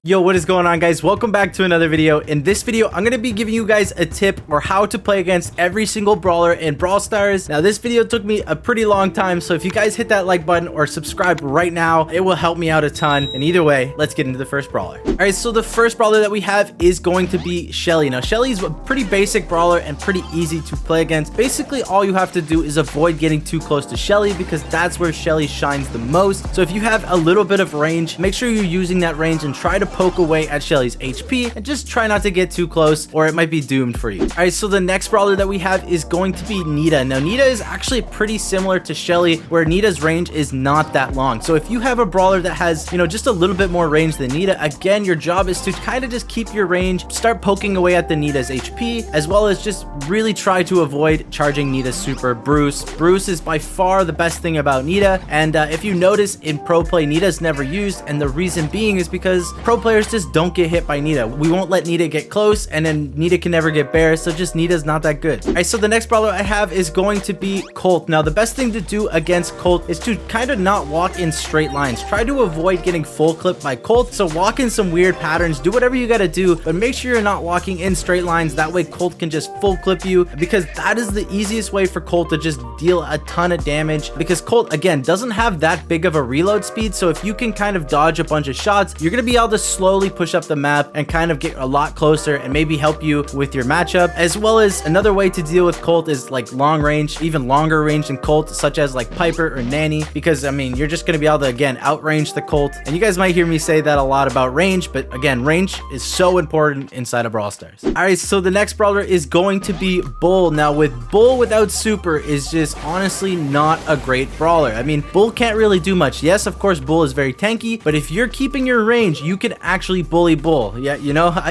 Yo, what is going on, guys? Welcome back to another video. In this video, I'm going to be giving you guys a tip or how to play against every single brawler in Brawl Stars. Now, this video took me a pretty long time, so if you guys hit that like button or subscribe right now, it will help me out a ton. And either way, let's get into the first brawler. All right, so the first brawler that we have is going to be Shelley. Now, Shelley's a pretty basic brawler and pretty easy to play against. Basically, all you have to do is avoid getting too close to Shelley because that's where Shelley shines the most. So if you have a little bit of range, make sure you're using that range and try to poke away at Shelley's HP and just try not to get too close or it might be doomed for you. All right, so the next brawler that we have is going to be Nida. Now, Nida is actually pretty similar to Shelley where Nida's range is not that long. So if you have a brawler that has, just a little bit more range than Nida, again, your job is to kind of just keep your range, start poking away at the Nida's HP, as well as just really try to avoid charging Nida's super Bruce. Bruce is by far the best thing about Nida, and if you notice in pro play, Nida's never used, and the reason being is because pro players just don't get hit by Nida. We won't let Nida get close, and then Nida can never get bare, so just Nida's not that good. All right, so the next brawler I have is going to be Colt. Now, the best thing to do against Colt is to kind of not walk in straight lines. Try to avoid getting full clipped by Colt, so walk in some weird patterns, do whatever you gotta do, but make sure you're not walking in straight lines. That way Colt can just full clip you, because that is the easiest way for Colt to just deal a ton of damage, because Colt, again, doesn't have that big of a reload speed, so if you can kind of dodge a bunch of shots, you're gonna be able to slowly push up the map and kind of get a lot closer and maybe help you with your matchup. As well as another way to deal with Colt is like long range, even longer range than Colt, such as like Piper or Nanny, because I mean, you're just going to be able to, again, outrange the Colt. And you guys might hear me say that a lot about range, but again, range is so important inside of Brawl Stars. All right, so the next brawler is going to be Bull. Now, with Bull without super is just honestly not a great brawler. I mean, Bull can't really do much. Yes, of course, Bull is very tanky, but if you're keeping your range, you can actually bully Bull. Yeah,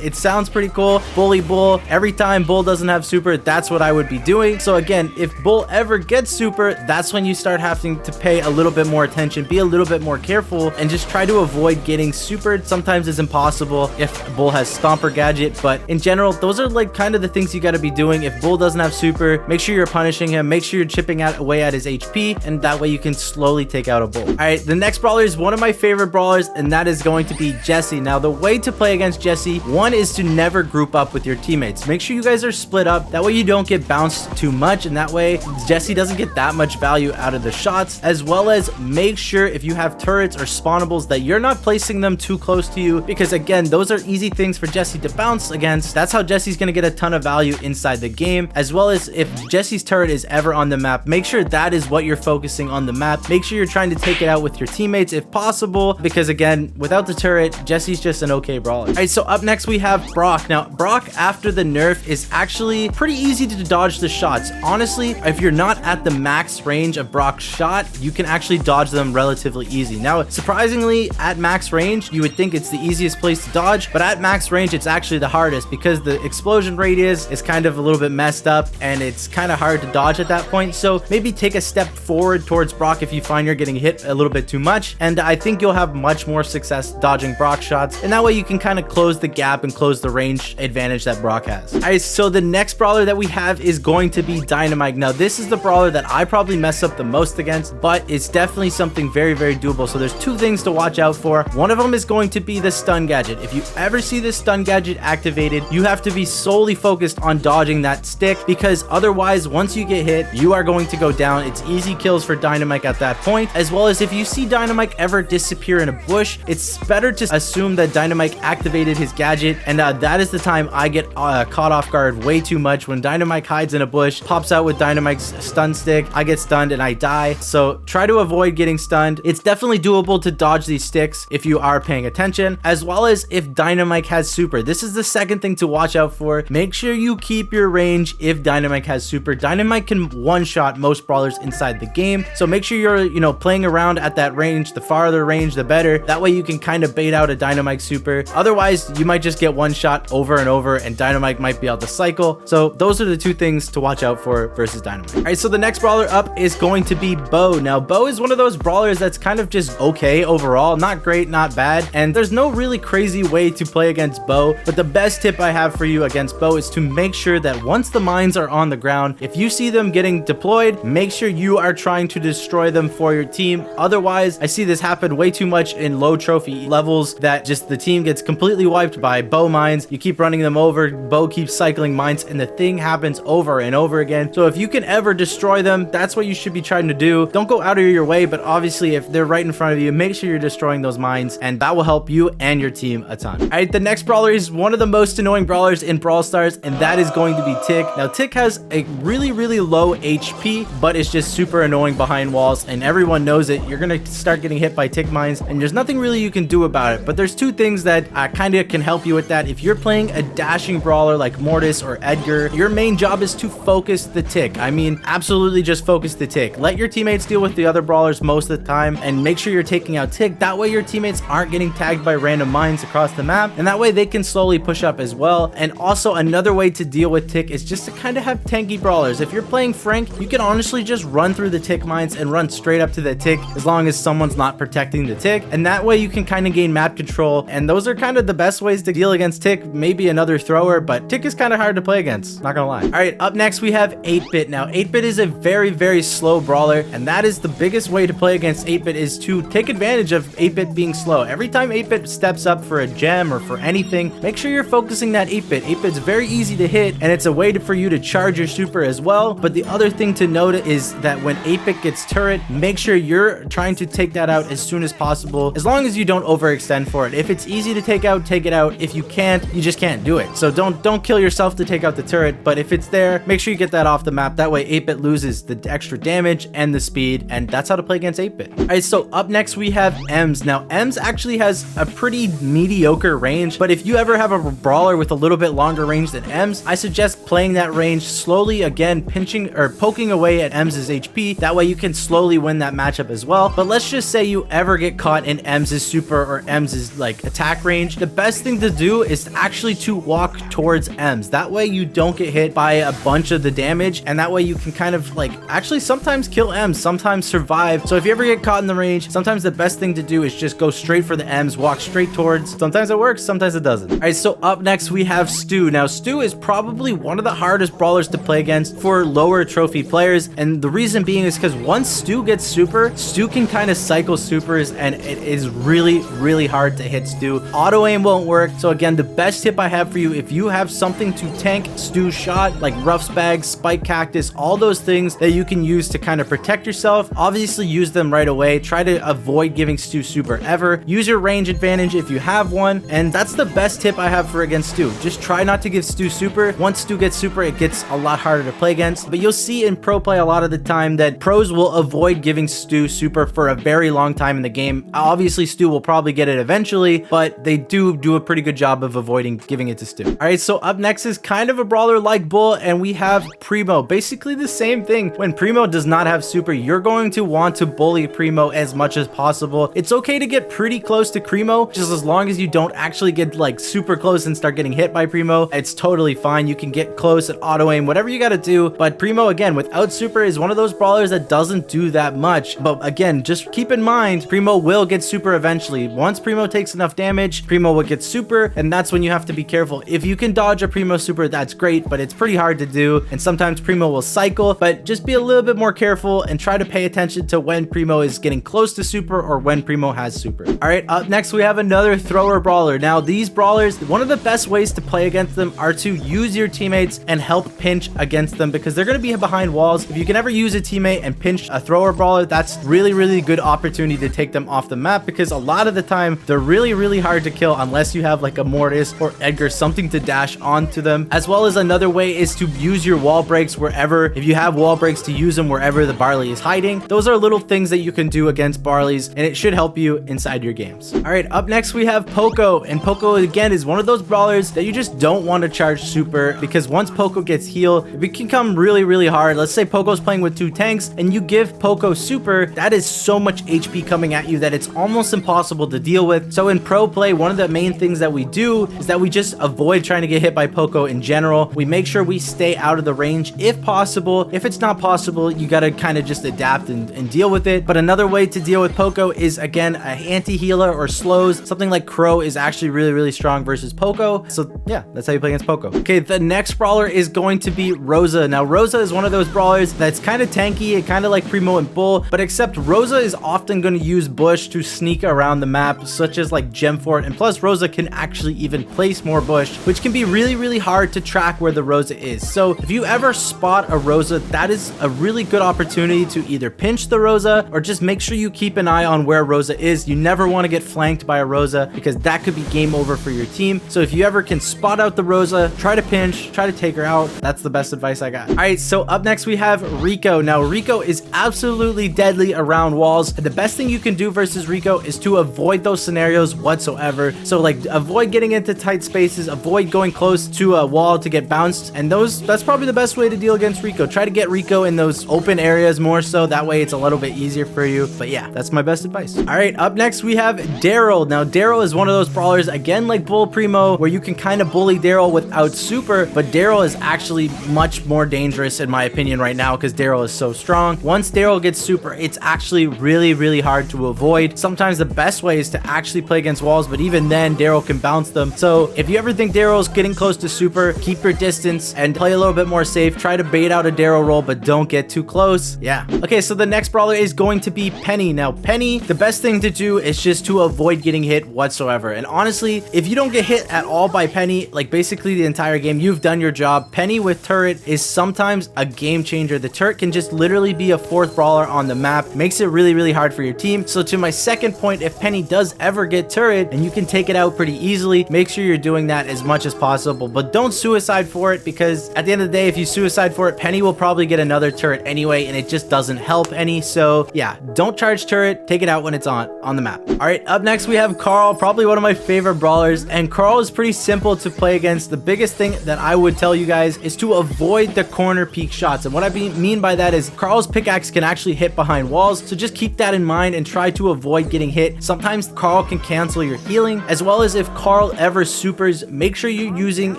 it sounds pretty cool. Bully Bull. Every time Bull doesn't have super, that's what I would be doing. So again, if Bull ever gets super, that's when you start having to pay a little bit more attention, be a little bit more careful, and just try to avoid getting supered. Sometimes it's impossible if Bull has Stomper gadget, but in general, those are like kind of the things you got to be doing. If Bull doesn't have super, make sure you're punishing him, make sure you're chipping away at his HP, and that way you can slowly take out a Bull. All right, the next brawler is one of my favorite brawlers, and that is going to be Jessie. Now, the way to play against Jessie, one is to never group up with your teammates. Make sure you guys are split up. That way you don't get bounced too much, and that way Jessie doesn't get that much value out of the shots. As well as make sure if you have turrets or spawnables that you're not placing them too close to you, because again, those are easy things for Jessie to bounce against. That's how Jessie's going to get a ton of value inside the game. As well as if Jessie's turret is ever on the map, make sure that is what you're focusing on the map. Make sure you're trying to take it out with your teammates if possible, because again, without the turret, Jessie's just an okay brawler. All right, so up next we have Brock. Now, Brock after the nerf is actually pretty easy to dodge the shots. Honestly, if you're not at the max range of Brock's shot, you can actually dodge them relatively easy. Now, surprisingly, at max range, you would think it's the easiest place to dodge, but at max range, it's actually the hardest because the explosion radius is kind of a little bit messed up and it's kind of hard to dodge at that point. So maybe take a step forward towards Brock if you find you're getting hit a little bit too much, and I think you'll have much more success dodging Brock shots, and that way you can kind of close the gap and close the range advantage that Brock has. All right, so the next brawler that we have is going to be Dynamite. Now, this is the brawler that I probably mess up the most against, but it's definitely something very, very doable. So there's two things to watch out for. One of them is going to be the stun gadget. If you ever see this stun gadget activated, you have to be solely focused on dodging that stick, because otherwise, once you get hit, you are going to go down. It's easy kills for Dynamite at that point. As well as if you see Dynamite ever disappear in a bush, it's better to assume that Dynamite activated his gadget, and that is the time I get caught off guard way too much. When Dynamite hides in a bush, pops out with Dynamite's stun stick, I get stunned and I die. So try to avoid getting stunned. It's definitely doable to dodge these sticks if you are paying attention, as well as if Dynamite has super. This is the second thing to watch out for. Make sure you keep your range if Dynamite has super. Dynamite can one-shot most brawlers inside the game, so make sure you're playing around at that range. The farther range, the better. That way you can kind of bait out a Dynamite super. Otherwise, you might just get one shot over and over, and Dynamite might be able to cycle. So those are the two things to watch out for versus Dynamite. All right, so the next brawler up is going to be Bo. Now, Bo is one of those brawlers that's kind of just okay overall. Not great, not bad. And there's no really crazy way to play against Bo, but the best tip I have for you against Bo is to make sure that once the mines are on the ground, if you see them getting deployed, make sure you are trying to destroy them for your team. Otherwise, I see this happen way too much in low trophy levels that that just the team gets completely wiped by bow mines. You keep running them over, bow keeps cycling mines, and the thing happens over and over again. So if you can ever destroy them, that's what you should be trying to do. Don't go out of your way, but obviously if they're right in front of you, make sure you're destroying those mines, and that will help you and your team a ton. All right, the next brawler is one of the most annoying brawlers in Brawl Stars, and that is going to be Tick. Now Tick has a really low HP, but it's just super annoying behind walls, and everyone knows it. You're gonna start getting hit by Tick mines, and there's nothing really you can do about it. But there's two things that kind of can help you with that. If you're playing a dashing brawler like Mortise or Edgar, your main job is to focus the Tick. I mean, absolutely just focus the Tick. Let your teammates deal with the other brawlers most of the time, and make sure you're taking out Tick. That way your teammates aren't getting tagged by random mines across the map, and that way they can slowly push up as well. And also another way to deal with Tick is just to kind of have tanky brawlers. If you're playing Frank, you can honestly just run through the Tick mines and run straight up to the Tick as long as someone's not protecting the Tick, and that way you can kind of gain map control. And those are kind of the best ways to deal against Tick. Maybe another thrower, but Tick is kind of hard to play against, not gonna lie. All right, up next we have 8-Bit. Now 8-Bit is a very slow brawler, and that is the biggest way to play against 8-Bit, is to take advantage of 8-Bit being slow. Every time 8-Bit steps up for a gem or for anything, make sure you're focusing that 8-Bit. 8-Bit's very easy to hit, and it's a way for you to charge your super as well. But the other thing to note is that when 8-Bit gets turret, make sure you're trying to take that out as soon as possible, as long as you don't overextend for it. If it's easy to take out, take it out. If you can't, you just can't do it. So don't kill yourself to take out the turret, but if it's there, make sure you get that off the map. That way 8-Bit loses the extra damage and the speed, and that's how to play against 8-Bit. All right, so up next we have Ems. Now Ems actually has a pretty mediocre range, but if you ever have a brawler with a little bit longer range than Ems, I suggest playing that range slowly, again pinching or poking away at Ems's HP. That way you can slowly win that matchup as well. But let's just say you ever get caught in Ems's super or Ems's like attack range, the best thing to do is actually to walk towards Ems. That way you don't get hit by a bunch of the damage, and that way you can kind of like actually sometimes kill Ems, sometimes survive. So if you ever get caught in the range, sometimes the best thing to do is just go straight for the Ems, walk straight towards. Sometimes it works, sometimes it doesn't. All right, so up next we have Stu. Now Stu is probably one of the hardest brawlers to play against for lower trophy players, and the reason being is because once Stu gets super, Stu can kind of cycle supers, and it is really hard to hit Stu. Auto aim won't work. So again, the best tip I have for you, if you have something to tank Stu's shot, like Ruff's bag, spike cactus, all those things that you can use to kind of protect yourself, obviously use them right away. Try to avoid giving Stu super ever. Use your range advantage if you have one, and that's the best tip I have for against Stu. Just try not to give Stu super. Once Stu gets super, it gets a lot harder to play against, but you'll see in pro play a lot of the time that pros will avoid giving Stu super for a very long time in the game. Obviously Stu will probably get it eventually, but they do a pretty good job of avoiding giving it to Stu. All right, so up next is kind of a brawler like Bull, and we have Primo. Basically the same thing. When Primo does not have super, you're going to want to bully Primo as much as possible. It's okay to get pretty close to Primo, just as long as you don't actually get like super close and start getting hit by Primo. It's totally fine. You can get close and auto aim, whatever you got to do. But Primo, again, without super, is one of those brawlers that doesn't do that much. But again, just keep in mind, Primo will get super eventually. Once Primo takes enough damage, Primo will get super, and that's when you have to be careful. If you can dodge a Primo super, that's great, but it's pretty hard to do, and sometimes Primo will cycle. But just be a little bit more careful and try to pay attention to when Primo is getting close to super or when Primo has super. All right, up next we have another thrower brawler. Now these brawlers, one of the best ways to play against them are to use your teammates and help pinch against them, because they're going to be behind walls. If you can ever use a teammate and pinch a thrower brawler, that's really good opportunity to take them off the map, because a lot of the time they're really hard to kill unless you have like a Mortise or Edgar, something to dash onto them. As well as another way is to use your wall breaks wherever, if you have wall breaks, to use them wherever the Barley is hiding. Those are little things that you can do against Barleys, and it should help you inside your games. All right, up next we have Poco, and Poco again is one of those brawlers that you just don't want to charge super, because once Poco gets healed, it can come really hard. Let's say Poco's playing with 2 tanks and you give Poco super, that is so much HP coming at you that it's almost impossible to deal with. So in pro play, one of the main things that we do is that we just avoid trying to get hit by Poco in general. We make sure we stay out of the range if possible. If it's not possible, you got to kind of just adapt and deal with it. But another way to deal with Poco is, again, an anti-healer or slows. Something like Crow is actually really strong versus Poco. So yeah, that's how you play against Poco. Okay, the next brawler is going to be Rosa. Now Rosa is one of those brawlers that's kind of tanky, kind of like Primo and Bull, but except Rosa is often going to use bush to sneak around the map, such just like gem fort, and plus Rosa can actually even place more bush, which can be really hard to track where the Rosa is. So if you ever spot a Rosa, that is a really good opportunity to either pinch the Rosa or just make sure you keep an eye on where Rosa is. You never want to get flanked by a Rosa because that could be game over for your team. So if you ever can spot out the Rosa, try to pinch, try to take her out. That's the best advice I got. All right, so up next we have Rico. Now Rico is absolutely deadly around walls, and the best thing you can do versus Rico is to avoid those scenarios whatsoever. So like avoid getting into tight spaces, avoid going close to a wall to get bounced, and that's probably the best way to deal against Rico. Try to get Rico in those open areas more so, that way it's a little bit easier for you. But yeah, that's my best advice. All right, up next we have Daryl. Now Daryl is one of those brawlers, again like Primo, where you can kind of bully Daryl without super, but Daryl is actually much more dangerous in my opinion right now because Daryl is so strong. Once Daryl gets super, it's actually really hard to avoid. Sometimes the best way is to actually play against walls, but even then Daryl can bounce them. So if you ever think Daryl's getting close to super, keep your distance and play a little bit more safe. Try to bait out a Daryl roll, but don't get too close. Yeah. Okay, so the next brawler is going to be Penny. Now Penny, the best thing to do is just to avoid getting hit whatsoever. And honestly, if you don't get hit at all by Penny, like basically the entire game, you've done your job. Penny with turret is sometimes a game changer. The turret can just literally be a fourth brawler on the map. Makes it really hard for your team. So to my second point, if Penny does ever get turret and you can take it out pretty easily, make sure you're doing that as much as possible, but don't suicide for it, because at the end of the day, if you suicide for it, Penny will probably get another turret anyway, and it just doesn't help any. So yeah, don't charge turret, take it out when it's on the map. All right, up next we have Carl, probably one of my favorite brawlers, and Carl is pretty simple to play against. The biggest thing that I would tell you guys is to avoid the corner peek shots, and what I mean by that is Carl's pickaxe can actually hit behind walls, so just keep that in mind and try to avoid getting hit. Sometimes Carl can cancel your healing, as well as if Carl ever supers, make sure you're using,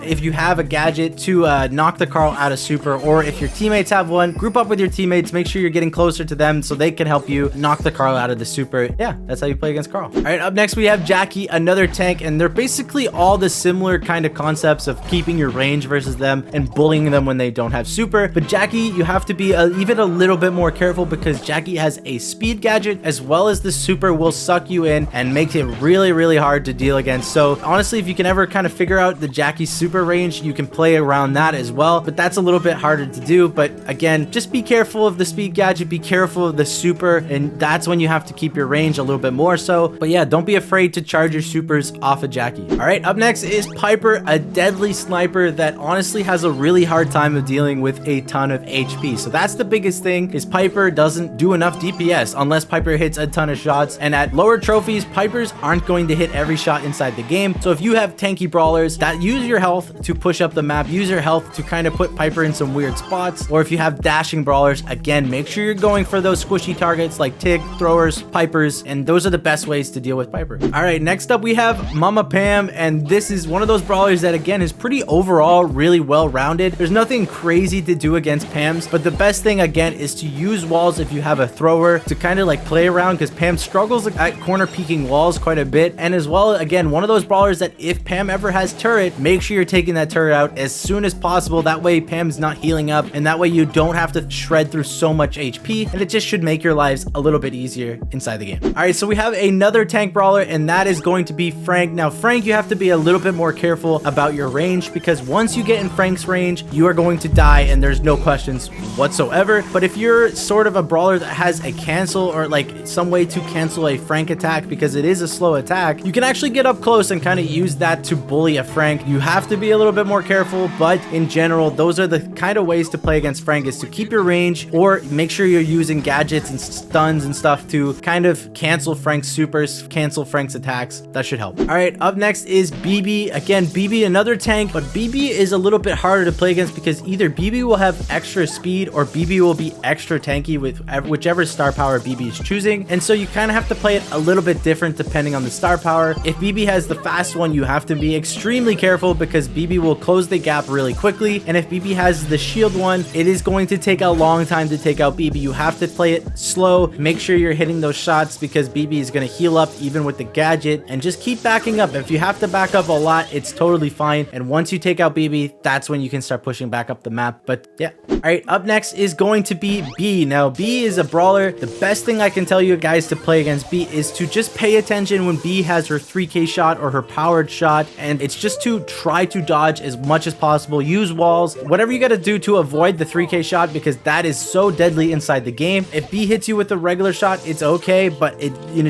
if you have a gadget, to knock the Carl out of super, or if your teammates have one, group up with your teammates, make sure you're getting closer to them so they can help you knock the Carl out of the super. Yeah, that's how you play against Carl. All right, up next we have Jackie, another tank, and they're basically all the similar kind of concepts of keeping your range versus them and bullying them when they don't have super. But Jackie, you have to be even a little bit more careful because Jackie has a speed gadget, as well as the super will suck you in and make it really hard to deal against. So honestly, if you can ever kind of figure out the Jackie super range, you can play around that as well, but that's a little bit harder to do. But again, just be careful of the speed gadget, be careful of the super, and that's when you have to keep your range a little bit more so. But yeah, don't be afraid to charge your supers off of Jackie. All right, up next is Piper, a deadly sniper that honestly has a really hard time of dealing with a ton of HP. So that's the biggest thing, is Piper doesn't do enough DPS unless Piper hits a ton of shots, and at lower trophies, Pipers aren't going to hit every shot inside the game. So if you have tanky brawlers that use your health to push up the map, use your health to kind of put Piper in some weird spots, or if you have dashing brawlers, again, make sure you're going for those squishy targets like Tig, throwers, Pipers, and those are the best ways to deal with Piper. All right, next up we have Mama Pam, and this is one of those brawlers that again is pretty overall really well rounded. There's nothing crazy to do against Pam's, but the best thing again is to use walls if you have a thrower to kind of like play around, because Pam struggles at corner peeking walls quite a bit. And as well, again, one of those brawlers that if Pam ever has turret, make sure you're taking that turret out as soon as possible. That way Pam's not healing up, and that way you don't have to shred through so much HP, and it just should make your lives a little bit easier inside the game. All right, so we have another tank brawler, and that is going to be Frank. Now Frank, you have to be a little bit more careful about your range, because once you get in Frank's range, you are going to die, and there's no questions whatsoever. But if you're sort of a brawler that has a cancel, or like some way to cancel a Frank attack, because it is a slow attack, you can actually get up close and kind of use that to bully a Frank. You have to be a little bit more careful, but in general, those are the kind of ways to play against Frank, is to keep your range, or make sure you're using gadgets and stuns and stuff to kind of cancel Frank's supers, cancel Frank's attacks. That should help. All right, up next is BB. Again, BB, another tank, but BB is a little bit harder to play against because either BB will have extra speed or BB will be extra tanky with whichever star power BB is choosing. And so you kind of have to play it a little bit different depending on the star power. If BB has the fast one, you have to be extremely careful because BB will close the gap really quickly. And if BB has the shield one, it is going to take a long time to take out BB. You have to play it slow. Make sure you're hitting those shots because BB is going to heal up even with the gadget, and just keep backing up. If you have to back up a lot, it's totally fine. And once you take out BB, that's when you can start pushing back up the map. But yeah. All right, up next is going to be B. Now B is a brawler. The best thing I can tell you guys to play against B is to just pay attention in when B has her 3K shot or her powered shot, and it's just to try to dodge as much as possible. Use walls, whatever you got to do to avoid the 3K shot, because that is so deadly inside the game. If B hits you with a regular shot, it's okay, but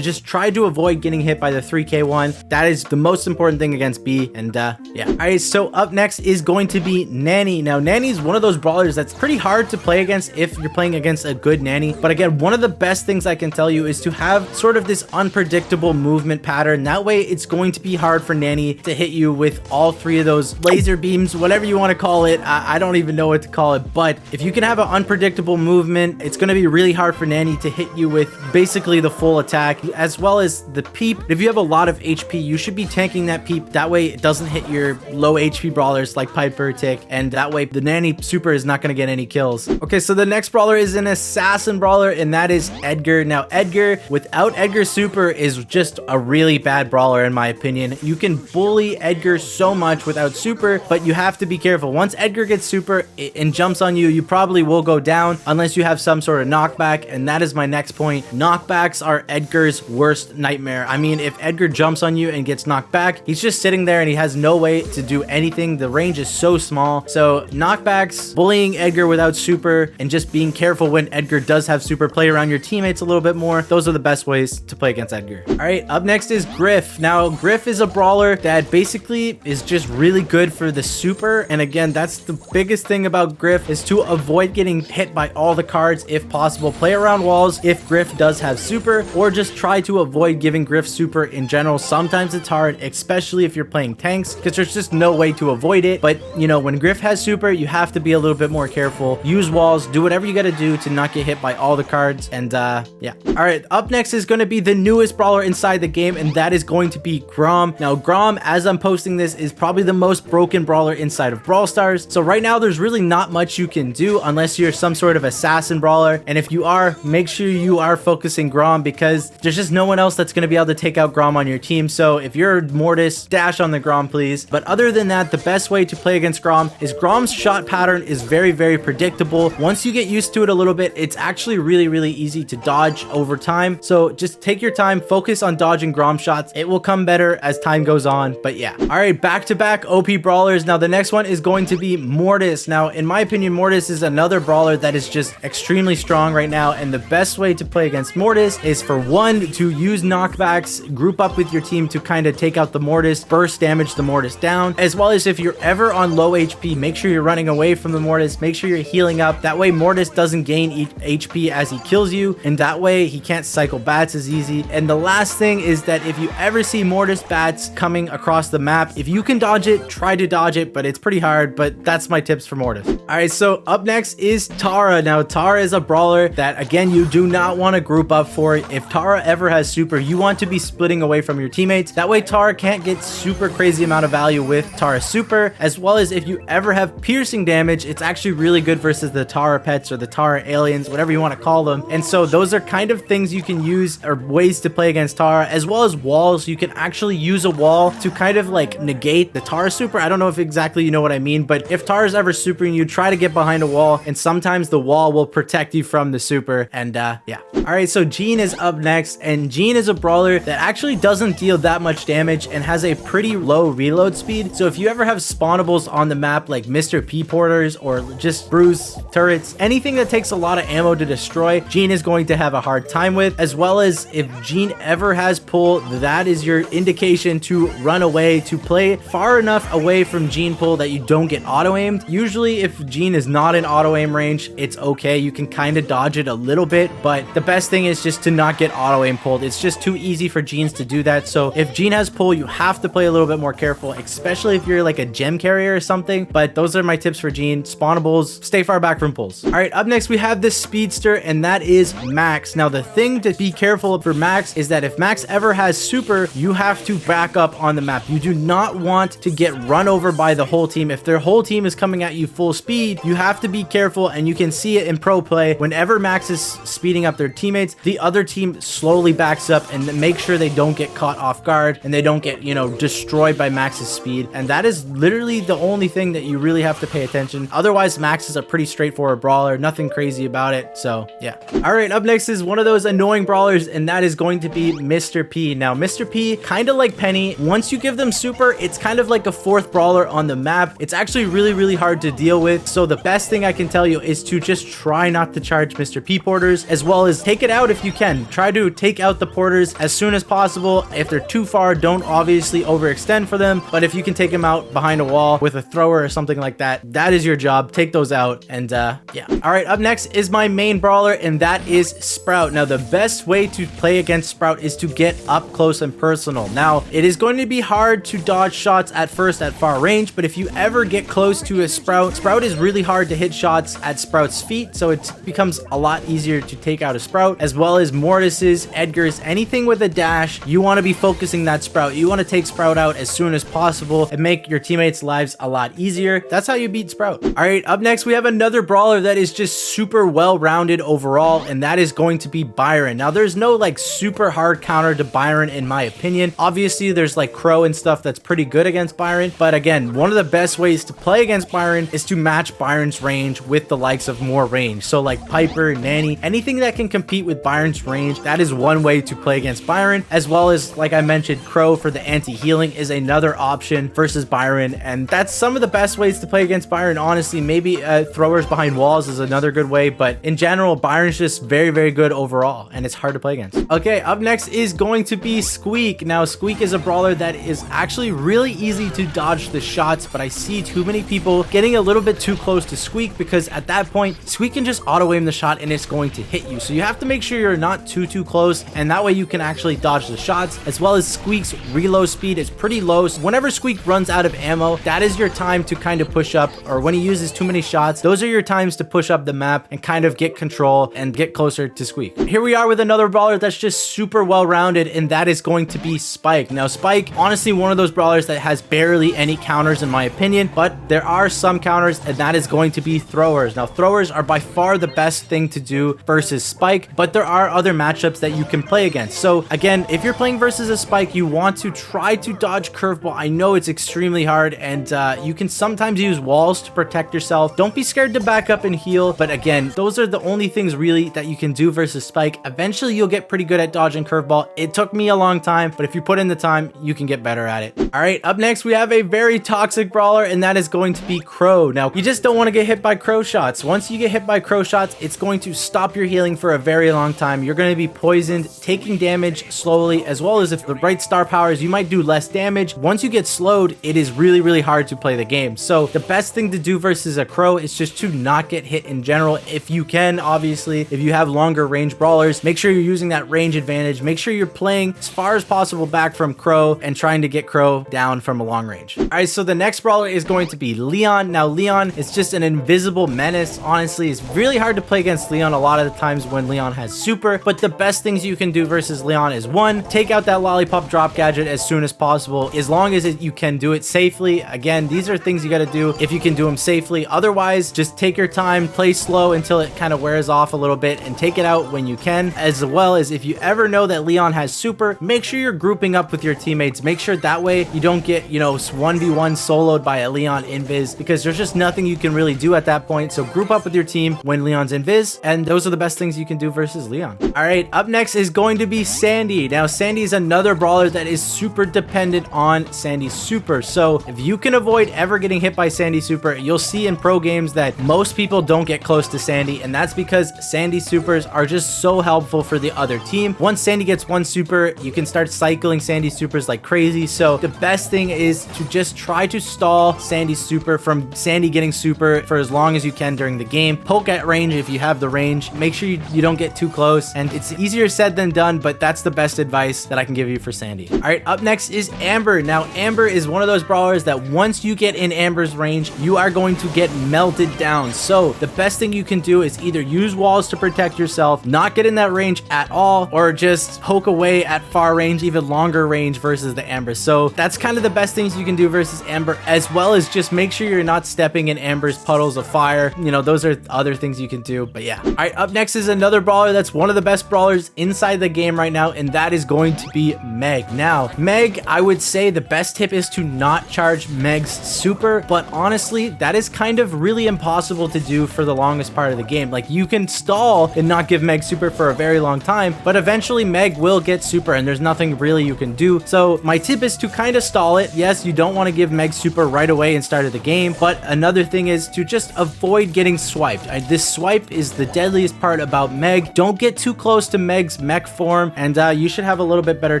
just try to avoid getting hit by the 3K one. That is the most important thing against B. And yeah. All right, so up next is going to be Nanny. Now, Nanny's one of those brawlers that's pretty hard to play against if you're playing against a good Nanny. But again, one of the best things I can tell you is to have sort of this unpredictable movement pattern. That way, it's going to be hard for Nanny to hit you with all three of those laser beams, whatever you want to call it. I don't even know what to call it. But if you can have an unpredictable movement, it's going to be really hard for Nanny to hit you with basically the full attack, as well as the peep. If you have a lot of HP, you should be tanking that peep. That way, it doesn't hit your low HP brawlers like Piper, Tick, and that way the Nanny super is not going to get any kills. Okay, so the next brawler is an assassin brawler, and that is Edgar. Now, Edgar, without Edgar super, is just a really bad brawler in my opinion. You can bully Edgar so much without super, but you have to be careful. Once Edgar gets super and jumps on you, you probably will go down unless you have some sort of knockback, and that is my next point. Knockbacks are Edgar's worst nightmare. I mean, if Edgar jumps on you and gets knocked back, he's just sitting there and he has no way to do anything. The range is so small. So knockbacks, bullying Edgar without super, and just being careful when Edgar does have super. Play around your teammates a little bit more. Those are the best ways to play against Edgar. All right, up next is Griff. Now, Griff is a brawler that basically is just really good for the super. And again, that's the biggest thing about Griff, is to avoid getting hit by all the cards if possible. Play around walls if Griff does have super, or just try to avoid giving Griff super in general. Sometimes it's hard, especially if you're playing tanks, because there's just no way to avoid it. But you know, when Griff has super, you have to be a little bit more careful. Use walls, do whatever you got to do to not get hit by all the cards. And yeah. All right, up next is going to be the newest brawler inside the game, and that is going to be Grom. Now, Grom, as I'm posting this, is probably the most broken brawler inside of Brawl Stars. So right now, there's really not much you can do unless you're some sort of assassin brawler. And if you are, make sure you are focusing Grom, because there's just no one else that's going to be able to take out Grom on your team. So if you're Mortise, dash on the Grom, please. But other than that, the best way to play against Grom is Grom's shot pattern is very, very predictable. Once you get used to it a little bit, it's actually really, really easy to dodge over time. So just take your time, focus on dodging Grom shots. It will come better as time goes on. But yeah. All right, back-to-back OP brawlers. Now, the next one is going to be Mortise. Now, in my opinion, Mortise is another brawler that is just extremely strong right now. And the best way to play against Mortise is, for one, to use knockbacks, group up with your team to kind of take out the Mortise, burst damage the Mortise down, as well as if you're ever on low HP, make sure you're running away from the Mortise, make sure you're healing up. That way Mortise doesn't gain HP as he kills you, and that way he can't cycle bats as easy. And the last thing is that if you ever see Mortise bats coming across the map, if you can dodge it, try to dodge it, but it's pretty hard. But that's my tips for Mortise. All right, so up next is Tara. Now, Tara is a brawler that, again, you do not want to group up for. If Tara ever has super, you want to be splitting away from your teammates. That way Tara can't get super crazy amount of value with Tara's super, as well as if you ever have piercing damage, it's actually really good versus the Tara pets or the Tara aliens, whatever you want to call them. And so those are kind of things you can use, or ways to play against Tara, as well as walls. You can actually use a wall to kind of like negate the Tara super. I don't know if exactly you know what I mean, but if Tara's ever supering you, try to get behind a wall, and sometimes the wall will protect you from the super. And yeah. All right, so Jean is up next, and Jean is a brawler that actually doesn't deal that much damage and has a pretty low reload speed. So if you ever have spawnables on the map like Mr. P porters or just bruise turrets, anything that takes a lot of ammo to destroy, Jean is going to have a hard time with. As well as if Jean ever has pull, that is your indication to run away, to play far enough away from Jean pull that you don't get auto aimed. Usually if Jean is not in auto aim range, it's okay, you can kind of dodge it a little bit, but the best thing is just to not get auto aim pulled. It's just too easy for Jeans to do that. So if Jean has pull, you have to play a little bit more careful, especially if you're like a gem carrier or something. But those are my tips for Jean. Spawnables, stay far back from pulls. All right, up next we have this speedster, and that is Max. Now the thing to be careful for Max is that if Max ever has super, you have to back up on the map. You do not want to get run over by the whole team. If their whole team is coming at you full speed, you have to be careful, and you can see it in pro play. Whenever Max is speeding up their teammates, the other team slowly backs up and make sure they don't get caught off guard and they don't get, you know, destroyed by Max's speed. And that is literally the only thing that you really have to pay attention. Otherwise, Max is a pretty straightforward brawler, nothing crazy about it. So yeah. All right, up next is one of those annoying brawlers, and that is going to be Mr. Mr. P. Now, Mr. P, kind of like Penny, once you give them super, it's kind of like a fourth brawler on the map. It's actually really hard to deal with. So the best thing I can tell you is to just try not to charge Mr. P porters, as well as take it out if you can. Try to take out the porters as soon as possible. If they're too far, don't obviously overextend for them. But if you can take them out behind a wall with a thrower or something like that, that is your job. Take those out. And yeah. All right, up next is my main brawler, and that is Sprout. Now, the best way to play against Sprout is to get up close and personal. Now, it is going to be hard to dodge shots at first at far range, but if you ever get close to a Sprout, Sprout is really hard to hit shots at Sprout's feet, so it becomes a lot easier to take out a Sprout, as well as Mortises, Edgars, anything with a dash. You want to be focusing that Sprout. You want to take Sprout out as soon as possible and make your teammates' lives a lot easier. That's how you beat Sprout. All right, up next, we have another brawler that is just super well-rounded overall, and that is going to be Byron. Now, there's no like super hard counter to Byron in my opinion. Obviously, there's like Crow and stuff that's pretty good against Byron, but again, one of the best ways to play against Byron is to match Byron's range with the likes of more range. So like Piper, Nanny, anything that can compete with Byron's range, that is one way to play against Byron, as well as, like I mentioned, Crow for the anti-healing is another option versus Byron, and that's some of the best ways to play against Byron, honestly. Maybe throwers behind walls is another good way, but in general, Byron's just very good overall, and it's hard to play against. Okay, up next is going to be Squeak. Now, Squeak is a brawler that is actually really easy to dodge the shots, but I see too many people getting a little bit too close to Squeak, because at that point, Squeak can just auto aim the shot and it's going to hit you. So you have to make sure you're not too close, and that way you can actually dodge the shots, as well as Squeak's reload speed is pretty low. So whenever Squeak runs out of ammo, that is your time to kind of push up, or when he uses too many shots, those are your times to push up the map and kind of get control and get closer to Squeak. Here we are with another brawler that's just super well-rounded, and that is going to be Spike. Now, Spike, honestly, one of those brawlers that has barely any counters in my opinion, but there are some counters, and that is going to be throwers. Now, throwers are by far the best thing to do versus Spike, but there are other matchups that you can play against. So again, if you're playing versus a Spike, you want to try to dodge curveball. I know it's extremely hard, and you can sometimes use walls to protect yourself. Don't be scared to back up and heal, but again, those are the only things really that you can do versus Spike. Eventually, you'll get pretty good at dodging curveball. It took me a long time, but if you put in the time, you can get better at it. All right, up next, we have a very toxic brawler, and that is going to be Crow. Now, you just don't want to get hit by Crow shots. Once you get hit by Crow shots, it's going to stop your healing for a very long time. You're going to be poisoned, taking damage slowly, as well as if the right star powers, you might do less damage. Once you get slowed, it is really hard to play the game. So the best thing to do versus a Crow is just to not get hit in general. If you can, obviously, if you have longer range brawlers, make sure you're using that range advantage. Make sure you're playing as far as possible back from Crow and trying to get Crow down from a long range. All right, so the next brawler is going to be Leon. Now, Leon is just an invisible menace. Honestly, it's really hard to play against Leon a lot of the times when Leon has super, but the best things you can do versus Leon is, one, take out that lollipop drop gadget as soon as possible, as long as you can do it safely. Again, these are things you got to do if you can do them safely. Otherwise, just take your time, play slow until it kind of wears off a little bit, and take it out when you can. As well as if you ever know that Leon has super, make sure you're grouping up with your teammates. Make sure that way you don't get, 1v1 soloed by a Leon invis, because there's just nothing you can really do at that point. So group up with your team when Leon's invis, and those are the best things you can do versus Leon. All right, up next is going to be Sandy. Now, Sandy is another brawler that is super dependent on Sandy's super. So if you can avoid ever getting hit by Sandy's super, you'll see in pro games that most people don't get close to Sandy, and that's because Sandy's supers are just so helpful for the other team. Once Sandy gets one super, you can start cycling Sandy's supers like crazy. So the best thing is to just try to stall Sandy's super from Sandy getting super for as long as you can during the game. Poke at range if you have the range. Make sure you don't get too close, and it's easier said than done, but that's the best advice that I can give you for Sandy. All right, up next is Amber. Now, Amber is one of those brawlers that once you get in Amber's range, you are going to get melted down. So the best thing you can do is either use walls to protect yourself, not get in that range at all, or just poke away at far range, even longer range versus the Amber. So that's kind of the best things you can do versus Amber, as well as just make sure you're not stepping in Amber's puddles of fire. Those are other things you can do, but yeah. All right, up next is another brawler that's one of the best brawlers inside the game right now, and that is going to be Meg. Now, Meg, I would say the best tip is to not charge Meg's super, but honestly, that is kind of really impossible to do for the longest part of the game. Like, you can stall and not give Meg super for a very long time, but eventually Meg will will get super and there's nothing really you can do. So my tip is to kind of stall it. Yes, you don't want to give Meg super right away and start of the game, but another thing is to just avoid getting swiped. This swipe is the deadliest part about Meg. Don't get too close to Meg's mech form, and you should have a little bit better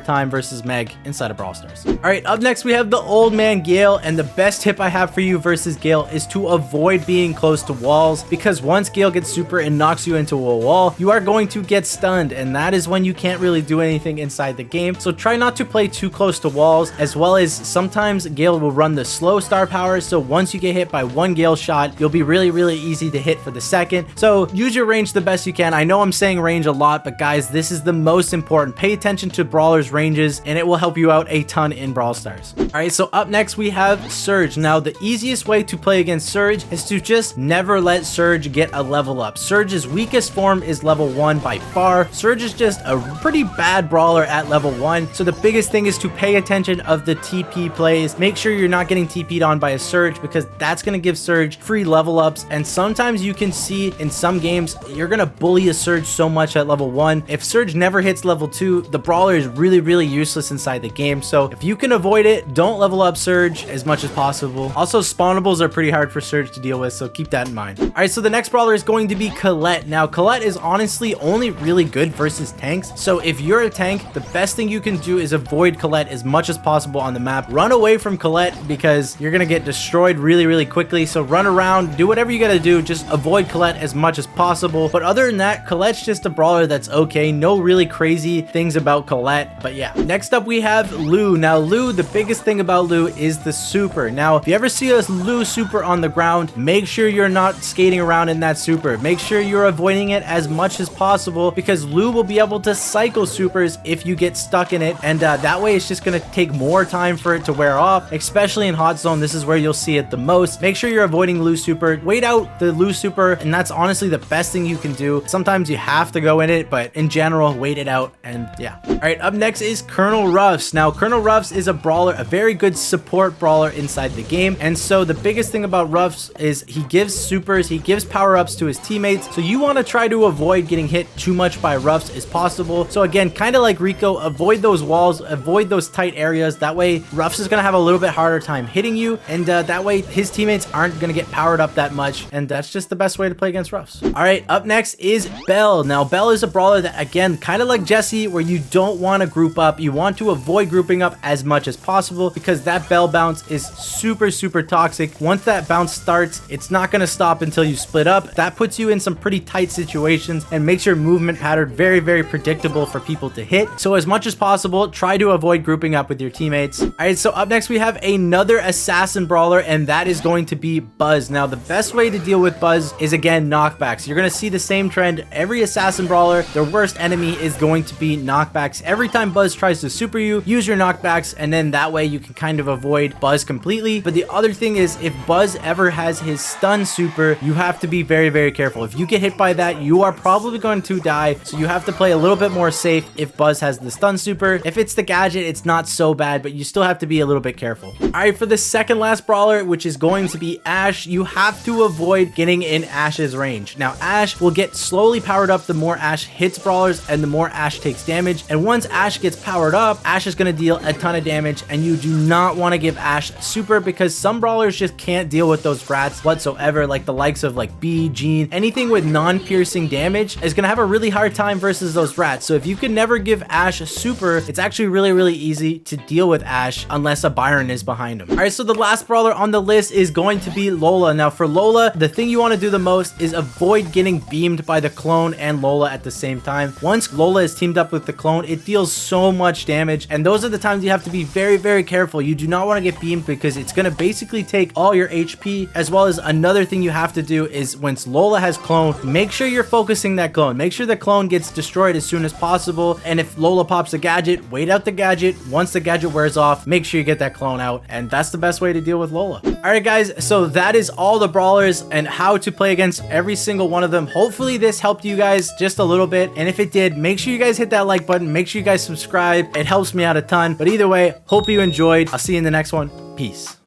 time versus Meg inside of Brawl Stars. All right, up next we have the old man Gale, and the best tip I have for you versus Gale is to avoid being close to walls, because once Gale gets super and knocks you into a wall, you are going to get stunned, and that is when you can't really do anything inside the game. So try not to play too close to walls, as well as sometimes Gale will run the slow star power, so once you get hit by one Gale shot, you'll be really easy to hit for the second. So use your range the best you can. I know I'm saying range a lot, but guys, this is the most important. Pay attention to brawlers' ranges, and it will help you out a ton in Brawl Stars. All right, so up next we have Surge. Now the easiest way to play against Surge is to just never let Surge get a level up. Surge's weakest form is level 1 by far. Surge is just a pretty bad brawler at level 1, so the biggest thing is to pay attention of the TP plays. Make sure you're not getting TP'd on by a Surge, because that's going to give Surge free level ups, and sometimes you can see in some games you're going to bully a Surge so much at level 1. If Surge never hits level 2, the brawler is really useless inside the game. So if you can avoid it, don't level up Surge as much as possible. Also, spawnables are pretty hard for Surge to deal with, so keep that in mind. All right, so the next brawler is going to be Colette. Now Colette is honestly only really good versus tanks, so if you're a tank, the best thing you can do is avoid Colette as much as possible on the map. Run away from Colette because you're gonna get destroyed really quickly. So run around, do whatever you gotta do, just avoid Colette as much as possible. But other than that, Colette's just a brawler that's okay. No really crazy things about Colette, but yeah. Next up we have Lou. Now Lou, the biggest thing about Lou is the super. Now if you ever see a Lou super on the ground, make sure you're not skating around in that super. Make sure you're avoiding it as much as possible, because Lou will be able to cycle supers if you get stuck in it, and that way it's just gonna take more time for it to wear off, especially in hot zone. This is where you'll see it the most. Make sure you're avoiding Lou super. Wait out the Lou super, and that's honestly the best thing you can do. Sometimes you have to go in it, but in general, wait it out, and yeah. All right, up next is Colonel Ruffs. Now Colonel Ruffs is a brawler, a very good support brawler inside the game, and so the biggest thing about Ruffs is he gives supers, he gives power-ups to his teammates, so you want to try to avoid getting hit too much by Ruffs as possible. So again, kind of like Rico, avoid those walls, avoid those tight areas. That way Ruffs is going to have a little bit harder time hitting you, and that way his teammates aren't going to get powered up that much, and that's just the best way to play against Ruffs. All right, up next is Belle. Now Belle is a brawler that, again, kind of like Jesse, where you don't want to group up. You want to avoid grouping up as much as possible, because that Belle bounce is super toxic. Once that bounce starts, it's not going to stop until you split up. That puts you in some pretty tight situations and makes your movement pattern very predictable for people to hit. So as much as possible, try to avoid grouping up with your teammates. All right, so up next we have another assassin brawler, and that is going to be Buzz. Now the best way to deal with Buzz is, again, knockbacks. You're going to see the same trend. Every assassin brawler, their worst enemy is going to be knockbacks. Every time Buzz tries to super you, use your knockbacks, and then that way you can kind of avoid Buzz completely. But the other thing is, if Buzz ever has his stun super, you have to be very careful. If you get hit by that, you are probably going to die, so you have to play a little bit more safe if Buzz has the stun super. If it's the gadget, it's not so bad, but you still have to be a little bit careful. All right, for the second last brawler, which is going to be Ash, you have to avoid getting in Ash's range. Now Ash will get slowly powered up the more Ash hits brawlers and the more Ash takes damage, and once Ash gets powered up, Ash is going to deal a ton of damage, and you do not want to give Ash super, because some brawlers just can't deal with those rats whatsoever, like the likes of like B, Jean. Anything with non-piercing damage is going to have a really hard time versus those rats. So if you can never give Ash a super, it's actually really easy to deal with Ash unless a Byron is behind him. All right, so the last brawler on the list is going to be Lola. Now for Lola, the thing you want to do the most is avoid getting beamed by the clone and Lola at the same time. Once Lola is teamed up with the clone, it deals so much damage, and those are the times you have to be very careful. You do not want to get beamed, because it's going to basically take all your HP, as well as another thing you have to do is, once Lola has clone, make sure you're focusing that clone. Make sure the clone gets destroyed as soon as possible, and if Lola pops a gadget, wait out the gadget. Once the gadget wears off, make sure you get that clone out, and that's the best way to deal with Lola. All right guys, so that is all the brawlers and how to play against every single one of them. Hopefully this helped you guys just a little bit, and if it did, make sure you guys hit that like button. Make sure you guys subscribe. It helps me out a ton. But either way, hope you enjoyed. I'll see you in the next one. Peace.